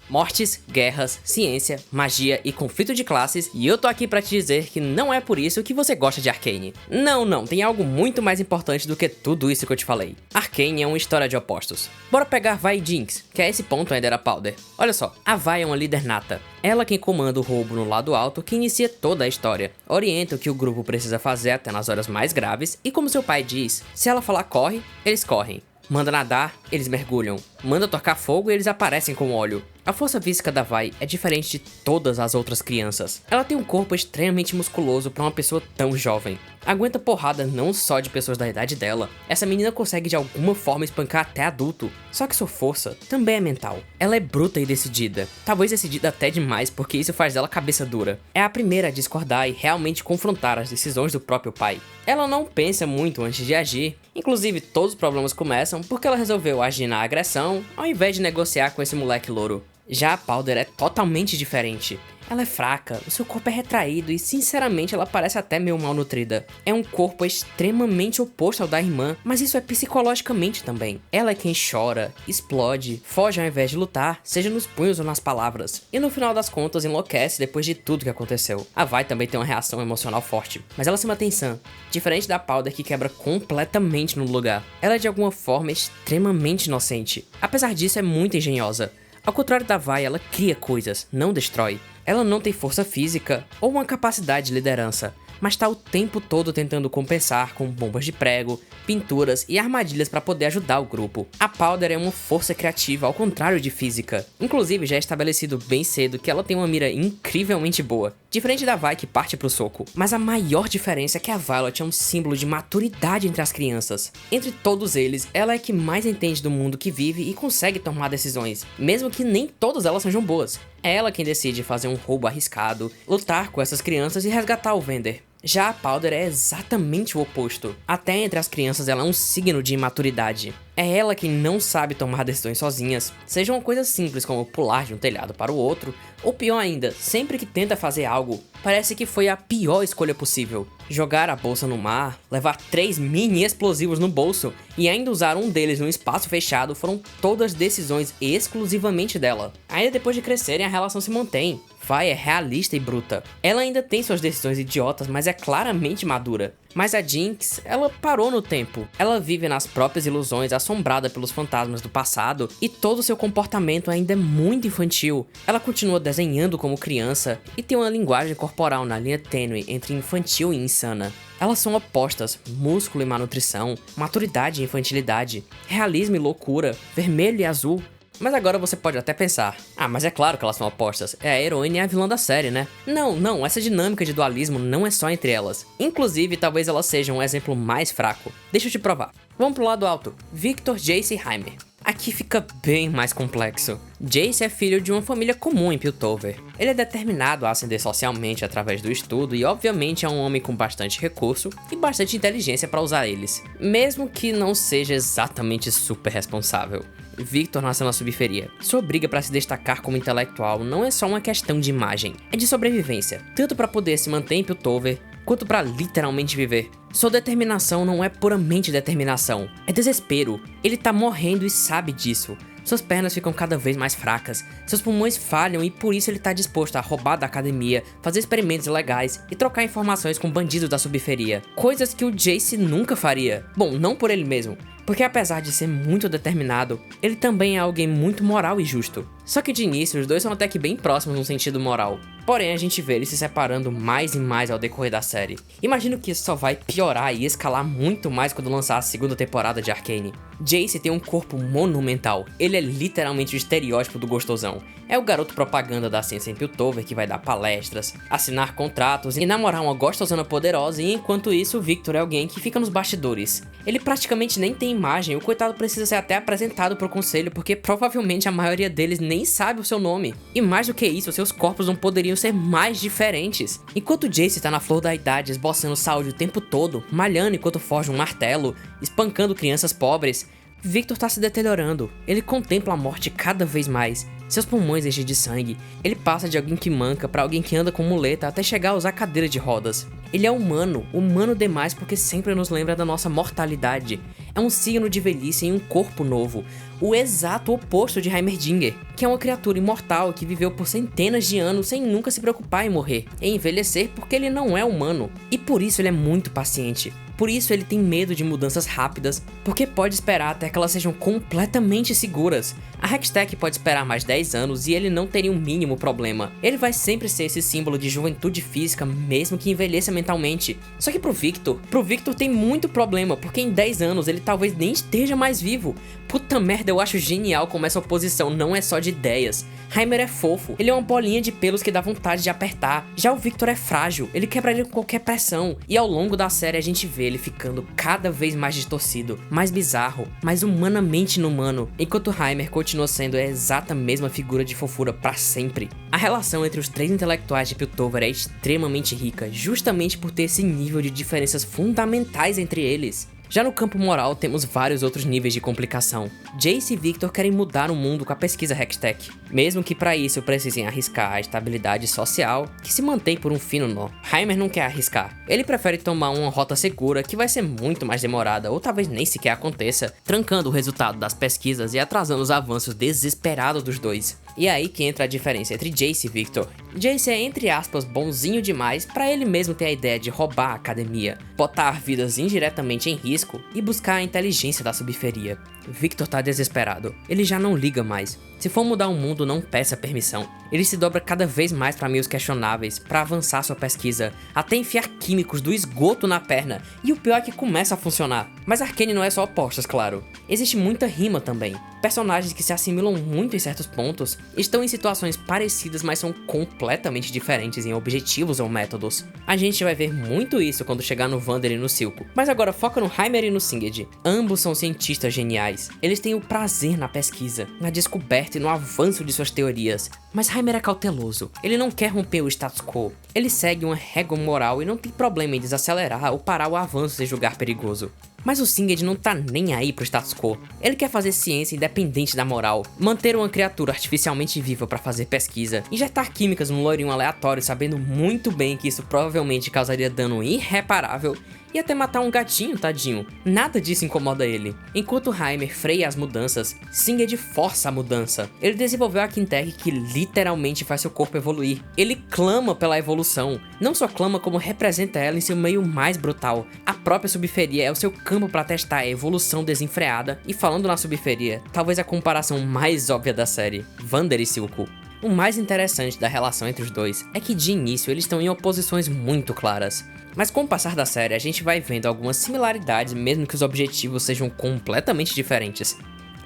Mortes, guerras, ciência, magia e conflito de classes, e eu tô aqui pra te dizer que não é por isso que você gosta de Arcane. Não, tem algo muito mais importante do que tudo isso que eu te falei. Arcane é uma história de opostos. Bora pegar Vi e Jinx, que a esse ponto ainda era Powder. Olha só, a Vi é uma líder nata. Ela quem comanda o roubo no lado alto que inicia toda a história. Orienta o que o grupo precisa fazer até nas horas mais graves, e como seu pai diz, se ela falar corre, eles correm. Manda nadar, eles mergulham. Manda tocar fogo e eles aparecem com óleo. A força física da Vi é diferente de todas as outras crianças. Ela tem um corpo extremamente musculoso para uma pessoa tão jovem. Aguenta porrada não só de pessoas da idade dela. Essa menina consegue de alguma forma espancar até adulto. Só que sua força também é mental. Ela é bruta e decidida. Talvez decidida até demais, porque isso faz dela cabeça dura. É a primeira a discordar e realmente confrontar as decisões do próprio pai. Ela não pensa muito antes de agir. Inclusive, todos os problemas começam porque ela resolveu agir na agressão, ao invés de negociar com esse moleque louro. Já a Powder é totalmente diferente. Ela é fraca, o seu corpo é retraído e sinceramente ela parece até meio mal nutrida. É um corpo extremamente oposto ao da irmã, mas isso é psicologicamente também. Ela é quem chora, explode, foge ao invés de lutar, seja nos punhos ou nas palavras. E no final das contas enlouquece depois de tudo que aconteceu. A Vi também tem uma reação emocional forte, mas ela se mantém sã, diferente da Powder que quebra completamente no lugar. Ela é de alguma forma extremamente inocente. Apesar disso é muito engenhosa. Ao contrário da Vi, ela cria coisas, não destrói. Ela não tem força física ou uma capacidade de liderança, mas está o tempo todo tentando compensar com bombas de prego, pinturas e armadilhas para poder ajudar o grupo. A Powder é uma força criativa ao contrário de física. Inclusive já é estabelecido bem cedo que ela tem uma mira incrivelmente boa, diferente da Vi que parte pro soco. Mas a maior diferença é que a Violet é um símbolo de maturidade entre as crianças. Entre todos eles, ela é a que mais entende do mundo que vive e consegue tomar decisões, mesmo que nem todas elas sejam boas. É ela quem decide fazer um roubo arriscado, lutar com essas crianças e resgatar o Vander. Já a Powder é exatamente o oposto. Até entre as crianças ela é um signo de imaturidade. É ela quem não sabe tomar decisões sozinhas, seja uma coisa simples como pular de um telhado para o outro, ou pior ainda, sempre que tenta fazer algo, parece que foi a pior escolha possível. Jogar a bolsa no mar, levar 3 mini explosivos no bolso e ainda usar um deles num espaço fechado foram todas decisões exclusivamente dela. Ainda depois de crescerem a relação se mantém. Vi é realista e bruta. Ela ainda tem suas decisões idiotas, mas é claramente madura. Mas a Jinx, ela parou no tempo. Ela vive nas próprias ilusões, assombrada pelos fantasmas do passado, e todo o seu comportamento ainda é muito infantil. Ela continua desenhando como criança e tem uma linguagem corporal na linha tênue entre infantil e insana. Elas são opostas, músculo e malnutrição, maturidade e infantilidade, realismo e loucura, vermelho e azul. Mas agora você pode até pensar, mas é claro que elas são opostas, é a heroína e a vilã da série, né? Não, essa dinâmica de dualismo não é só entre elas. Inclusive, talvez elas sejam um exemplo mais fraco. Deixa eu te provar. Vamos pro lado alto, Victor, Jace e Heimer. Aqui fica bem mais complexo. Jace é filho de uma família comum em Piltover. Ele é determinado a ascender socialmente através do estudo e obviamente é um homem com bastante recurso e bastante inteligência para usar eles, mesmo que não seja exatamente super responsável. Victor nasceu na subferia. Sua briga para se destacar como intelectual não é só uma questão de imagem, é de sobrevivência, tanto para poder se manter em Piltover, quanto para literalmente viver. Sua determinação não é puramente determinação, é desespero. Ele tá morrendo e sabe disso. Suas pernas ficam cada vez mais fracas, seus pulmões falham e por isso ele tá disposto a roubar da academia, fazer experimentos ilegais e trocar informações com bandidos da subferia. Coisas que o Jace nunca faria. Bom, não por ele mesmo, porque apesar de ser muito determinado, ele também é alguém muito moral e justo. Só que de início os dois são até que bem próximos no sentido moral. Porém a gente vê eles se separando mais e mais ao decorrer da série. Imagino que isso só vai piorar e escalar muito mais quando lançar a segunda temporada de Arcane. Jace tem um corpo monumental, ele é literalmente o estereótipo do gostosão. É o garoto propaganda da ciência em Piltover que vai dar palestras, assinar contratos e namorar uma gostosana poderosa, e enquanto isso o Victor é alguém que fica nos bastidores. Ele praticamente nem tem imagem, o coitado precisa ser até apresentado pro conselho porque provavelmente a maioria deles nem sabe o seu nome. E mais do que isso, seus corpos não poderiam ser mais diferentes. Enquanto Jace tá na flor da idade esboçando saúde o tempo todo, malhando enquanto forja um martelo, espancando crianças pobres, Victor tá se deteriorando. Ele contempla a morte cada vez mais. Seus pulmões enchem de sangue. Ele passa de alguém que manca pra alguém que anda com muleta até chegar a usar cadeira de rodas. Ele é humano, humano demais porque sempre nos lembra da nossa mortalidade. É um signo de velhice em um corpo novo, o exato oposto de Heimerdinger, que é uma criatura imortal que viveu por centenas de anos sem nunca se preocupar em morrer, em envelhecer porque ele não é humano. E por isso ele é muito paciente. Por isso ele tem medo de mudanças rápidas, porque pode esperar até que elas sejam completamente seguras. A Hextech pode esperar mais 10 anos e ele não teria um mínimo problema. Ele vai sempre ser esse símbolo de juventude física, mesmo que envelheça mentalmente. Só que pro Victor tem muito problema, porque em 10 anos ele talvez nem esteja mais vivo. Puta merda, eu acho genial como essa oposição não é só de ideias. Heimer é fofo, ele é uma bolinha de pelos que dá vontade de apertar. Já o Victor é frágil, ele quebraria com qualquer pressão. E ao longo da série a gente vê ele ficando cada vez mais distorcido, mais bizarro, mais humanamente inumano, enquanto Heimer continua sendo a exata mesma figura de fofura pra sempre. A relação entre os três intelectuais de Piltover é extremamente rica, justamente por ter esse nível de diferenças fundamentais entre eles. Já no campo moral, temos vários outros níveis de complicação. Jace e Victor querem mudar o mundo com a pesquisa Hextech, mesmo que para isso precisem arriscar a estabilidade social, que se mantém por um fino nó. Heimer não quer arriscar, ele prefere tomar uma rota segura que vai ser muito mais demorada, ou talvez nem sequer aconteça, trancando o resultado das pesquisas e atrasando os avanços desesperados dos dois. E é aí que entra a diferença entre Jace e Victor. Jace é, entre aspas, bonzinho demais para ele mesmo ter a ideia de roubar a academia, botar vidas indiretamente em risco e buscar a inteligência da subferia. Victor tá desesperado, ele já não liga mais. Se for mudar o mundo, não peça permissão. Ele se dobra cada vez mais para meios questionáveis, para avançar sua pesquisa, até enfiar químicos do esgoto na perna, e o pior é que começa a funcionar. Mas Arcane não é só opostos, claro. Existe muita rima também. Personagens que se assimilam muito em certos pontos, estão em situações parecidas, mas são completamente diferentes em objetivos ou métodos. A gente vai ver muito isso quando chegar no Vander e no Silco. Mas agora foca no Heimer e no Singed. Ambos são cientistas geniais. Eles têm o prazer na pesquisa, na descoberta e no avanço de suas teorias. Mas Heimer é cauteloso. Ele não quer romper o status quo. Ele segue uma régua moral e não tem problema em desacelerar ou parar o avanço sem julgar perigoso. Mas o Singed não tá nem aí pro status quo. Ele quer fazer ciência independente da moral, manter uma criatura artificialmente viva pra fazer pesquisa, injetar químicas num loirinho aleatório sabendo muito bem que isso provavelmente causaria dano irreparável, e até matar um gatinho, tadinho. Nada disso incomoda ele. Enquanto Heimer freia as mudanças, Singed força a mudança. Ele desenvolveu a Quintec que literalmente faz seu corpo evoluir. Ele clama pela evolução. Não só clama, como representa ela em seu meio mais brutal. A própria subferia é o seu campo para testar a evolução desenfreada. E falando na subferia, talvez a comparação mais óbvia da série, Vander e Silco. O mais interessante da relação entre os dois é que de início eles estão em oposições muito claras. Mas com o passar da série a gente vai vendo algumas similaridades mesmo que os objetivos sejam completamente diferentes.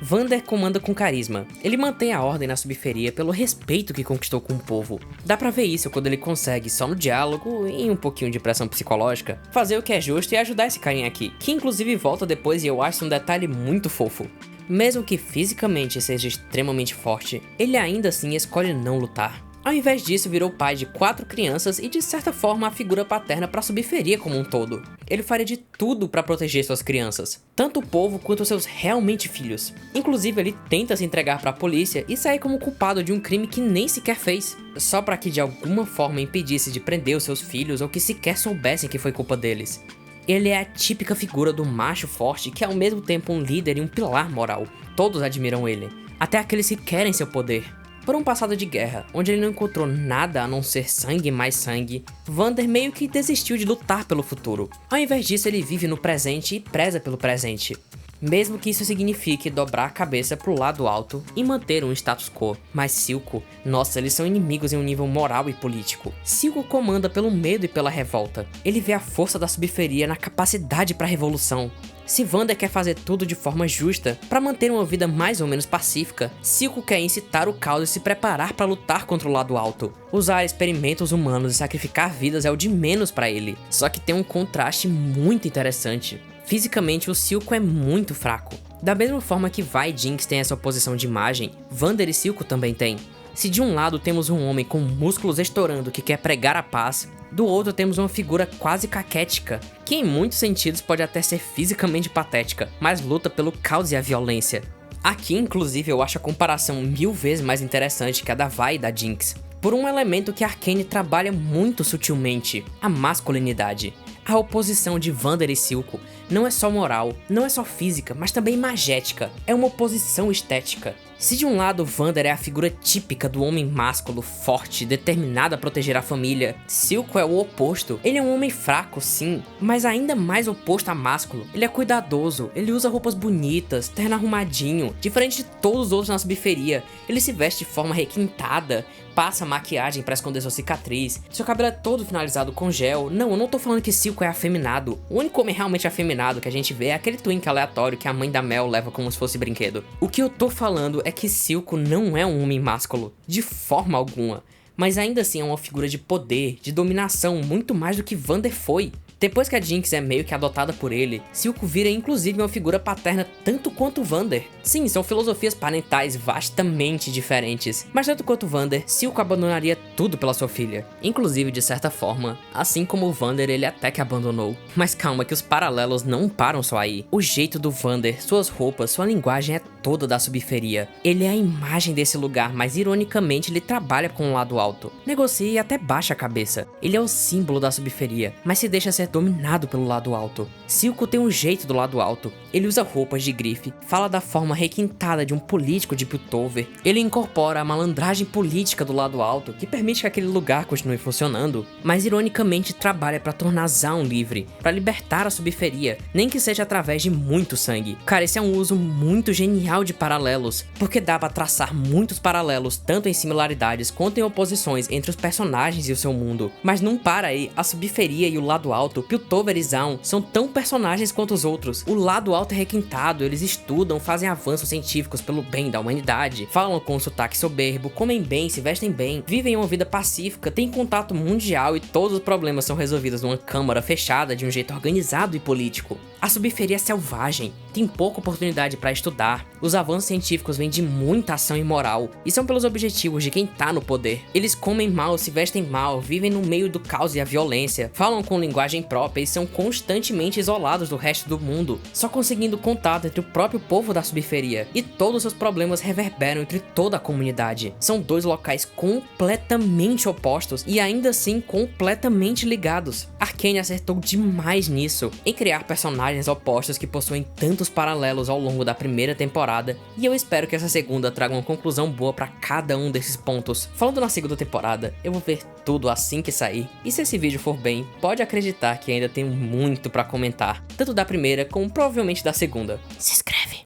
Vander comanda com carisma, ele mantém a ordem na subferia pelo respeito que conquistou com o povo. Dá pra ver isso quando ele consegue, só no diálogo e um pouquinho de pressão psicológica, fazer o que é justo e ajudar esse carinha aqui, que inclusive volta depois e eu acho um detalhe muito fofo. Mesmo que fisicamente seja extremamente forte, ele ainda assim escolhe não lutar. Ao invés disso, virou pai de 4 crianças e de certa forma a figura paterna para a subferia como um todo. Ele faria de tudo para proteger suas crianças, tanto o povo quanto seus realmente filhos. Inclusive ele tenta se entregar para a polícia e sair como culpado de um crime que nem sequer fez, só para que de alguma forma impedisse de prender os seus filhos ou que sequer soubessem que foi culpa deles. Ele é a típica figura do macho forte que é ao mesmo tempo um líder e um pilar moral. Todos admiram ele, até aqueles que querem seu poder. Por um passado de guerra, onde ele não encontrou nada a não ser sangue e mais sangue, Vander meio que desistiu de lutar pelo futuro. Ao invés disso, ele vive no presente e preza pelo presente. Mesmo que isso signifique dobrar a cabeça pro lado alto e manter um status quo. Mas Silco, nossa, eles são inimigos em um nível moral e político. Silco comanda pelo medo e pela revolta. Ele vê a força da subferia na capacidade para revolução. Se Vander quer fazer tudo de forma justa, para manter uma vida mais ou menos pacífica, Silco quer incitar o caos e se preparar para lutar contra o lado alto. Usar experimentos humanos e sacrificar vidas é o de menos para ele, só que tem um contraste muito interessante. Fisicamente, o Silco é muito fraco. Da mesma forma que Vi e Jinx têm essa oposição de imagem, Vander e Silco também têm. Se de um lado temos um homem com músculos estourando que quer pregar a paz, do outro temos uma figura quase caquética, que em muitos sentidos pode até ser fisicamente patética, mas luta pelo caos e a violência. Aqui, inclusive, eu acho a comparação 1000 vezes mais interessante que a da Vi e da Jinx. por um elemento que Arcane trabalha muito sutilmente: a masculinidade. A oposição de Vander e Silco não é só moral, não é só física, mas também magética. É uma oposição estética. Se de um lado Vander é a figura típica do homem másculo, forte, determinado a proteger a família, Silco é o oposto. Ele é um homem fraco, sim, mas ainda mais oposto a másculo. Ele é cuidadoso, ele usa roupas bonitas, terno arrumadinho, diferente de todos os outros na subferia. Ele se veste de forma requintada, passa maquiagem pra esconder sua cicatriz, seu cabelo é todo finalizado com gel. Não, eu não tô falando que Silco é afeminado. O único homem realmente afeminado que a gente vê é aquele twink aleatório que a mãe da Mel leva como se fosse brinquedo. O que eu tô falando é que Silco não é um homem másculo, de forma alguma, mas ainda assim é uma figura de poder, de dominação, muito mais do que Vander foi. Depois que a Jinx é meio que adotada por ele, Silco vira inclusive uma figura paterna tanto quanto Vander. Sim, são filosofias parentais vastamente diferentes, mas tanto quanto Vander, Silco abandonaria tudo pela sua filha. Inclusive, de certa forma, assim como o Vander, ele até que abandonou. Mas calma que os paralelos não param só aí. O jeito do Vander, suas roupas, sua linguagem é toda da subferia. Ele é a imagem desse lugar, mas ironicamente ele trabalha com o lado alto. Negocia e até baixa a cabeça. Ele é o símbolo da subferia, mas se deixa ser dominado pelo lado alto. Silco tem um jeito do lado alto. Ele usa roupas de grife, fala da forma requintada de um político de Piltover. Ele incorpora a malandragem política do lado alto, que permite que aquele lugar continue funcionando, mas ironicamente trabalha para tornar Zaun livre, para libertar a subferia, nem que seja através de muito sangue. Cara, esse é um uso muito genial de paralelos, porque dá pra traçar muitos paralelos, tanto em similaridades quanto em oposições entre os personagens e o seu mundo. Mas não para aí, a subferia e o lado alto, Piltover e Zaun, são tão personagens quanto os outros. O lado alto é requintado, eles estudam, fazem avanços científicos pelo bem da humanidade, falam com um sotaque soberbo, comem bem, se vestem bem, vivem uma vida pacífica, têm contato mundial e todos os problemas são resolvidos numa câmara fechada de um jeito organizado e político. A subferia é selvagem, tem pouca oportunidade para estudar, os avanços científicos vêm de muita ação imoral e são pelos objetivos de quem tá no poder. Eles comem mal, se vestem mal, vivem no meio do caos e a violência, falam com linguagem própria e são constantemente isolados do resto do mundo, só conseguindo contato entre o próprio povo da subferia, e todos os seus problemas reverberam entre toda a comunidade. São dois locais completamente opostos e ainda assim completamente ligados. Arcane acertou demais nisso, em criar personagens opostos que possuem tantos paralelos ao longo da primeira temporada, e eu espero que essa segunda traga uma conclusão boa pra cada um desses pontos. Falando na segunda temporada, eu vou ver tudo assim que sair, e se esse vídeo for bem, pode acreditar que ainda tenho muito pra comentar, tanto da primeira como provavelmente da segunda. Se inscreve!